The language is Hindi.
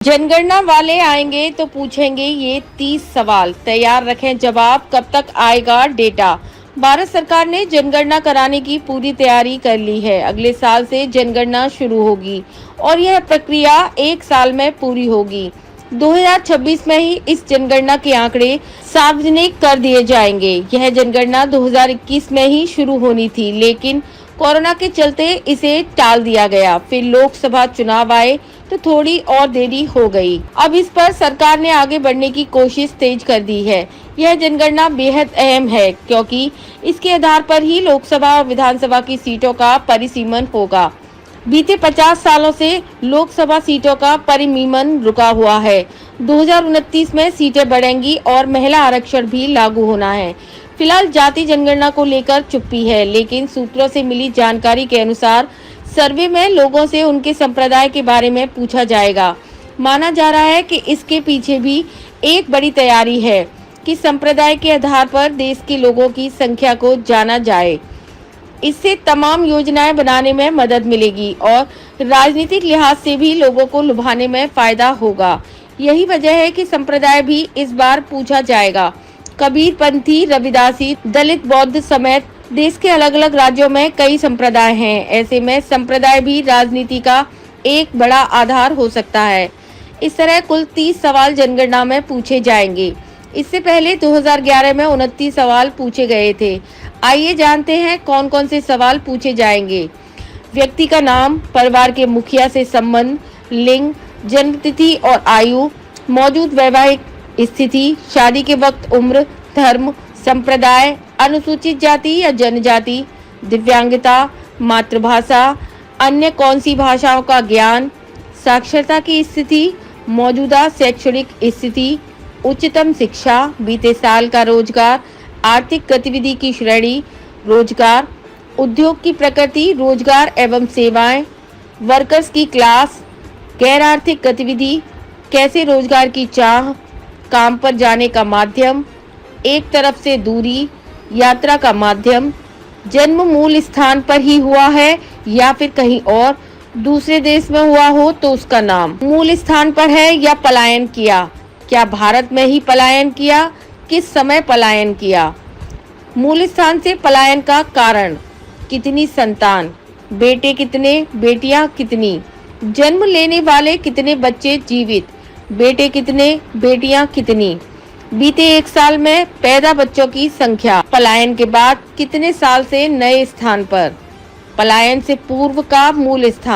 जनगणना वाले आएंगे तो पूछेंगे ये 30 सवाल, तैयार रखें जवाब, कब तक आएगा डेटा। भारत सरकार ने जनगणना कराने की पूरी तैयारी कर ली है। अगले साल से जनगणना शुरू होगी और यह प्रक्रिया 1 साल में पूरी होगी। 2026 में ही इस जनगणना के आंकड़े सार्वजनिक कर दिए जाएंगे। यह जनगणना 2021 में ही शुरू होनी थी, लेकिन कोरोना के चलते इसे टाल दिया गया। फिर लोकसभा चुनाव आए तो थोड़ी और देरी हो गई। अब इस पर सरकार ने आगे बढ़ने की कोशिश तेज कर दी है। यह जनगणना बेहद अहम है क्योंकि इसके आधार पर ही लोकसभा और विधानसभा की सीटों का परिसीमन होगा। बीते 50 सालों से लोकसभा सीटों का परिसीमन रुका हुआ है। 2029 में सीटें बढ़ेंगी और महिला आरक्षण भी लागू होना है। फिलहाल जाति जनगणना को लेकर चुप्पी है, लेकिन सूत्रों से मिली जानकारी के अनुसार सर्वे में लोगों से उनके संप्रदाय के बारे में पूछा जाएगा। माना जा रहा है कि इसके पीछे भी एक बड़ी तैयारी है कि संप्रदाय के आधार पर देश के लोगों की संख्या को जाना जाए। इससे तमाम योजनाएं बनाने में मदद मिलेगी और राजनीतिक लिहाज से भी लोगों को लुभाने में फायदा होगा। यही वजह है कि संप्रदाय भी इस बार पूछा जाएगा। कबीरपंथी, रविदासी, दलित, बौद्ध समेत देश के अलग अलग राज्यों में कई संप्रदाय हैं। ऐसे में संप्रदाय भी राजनीति का एक बड़ा आधार हो सकता है। इस तरह कुल 30 सवाल जनगणना में पूछे जाएंगे। इससे पहले 2011 में 29 सवाल पूछे गए थे। आइए जानते हैं कौन कौन से सवाल पूछे जाएंगे। व्यक्ति का नाम, परिवार के मुखिया से संबंध, लिंग, जन्मतिथि और आयु, मौजूद वैवाहिक स्थिति, शादी के वक्त उम्र, धर्म, संप्रदाय, अनुसूचित जाति या जनजाति, दिव्यांगता, मातृभाषा, अन्य कौन सी भाषाओं का ज्ञान, साक्षरता की स्थिति, मौजूदा शैक्षणिक स्थिति, उच्चतम शिक्षा, बीते साल का रोजगार, आर्थिक गतिविधि की श्रेणी, रोजगार, उद्योग की प्रकृति, रोजगार एवं सेवाएं, वर्कर्स की क्लास, गैर आर्थिक गतिविधि, कैसे रोजगार की चाह, काम पर जाने का माध्यम, एक तरफ से दूरी, यात्रा का माध्यम, जन्म मूल स्थान पर ही हुआ है या फिर कहीं और दूसरे देश में हुआ हो तो उसका नाम, मूल स्थान पर है या पलायन किया, क्या भारत में ही पलायन किया, किस समय पलायन किया, मूल स्थान से पलायन का कारण, कितनी संतान, बेटे कितने, बेटियां कितनी, जन्म लेने वाले कितने बच्चे जीवित, बेटे कितने, बेटियां कितनी, बीते 1 साल में पैदा बच्चों की संख्या, पलायन के बाद कितने साल से नए स्थान पर, पलायन से पूर्व का मूल स्थान।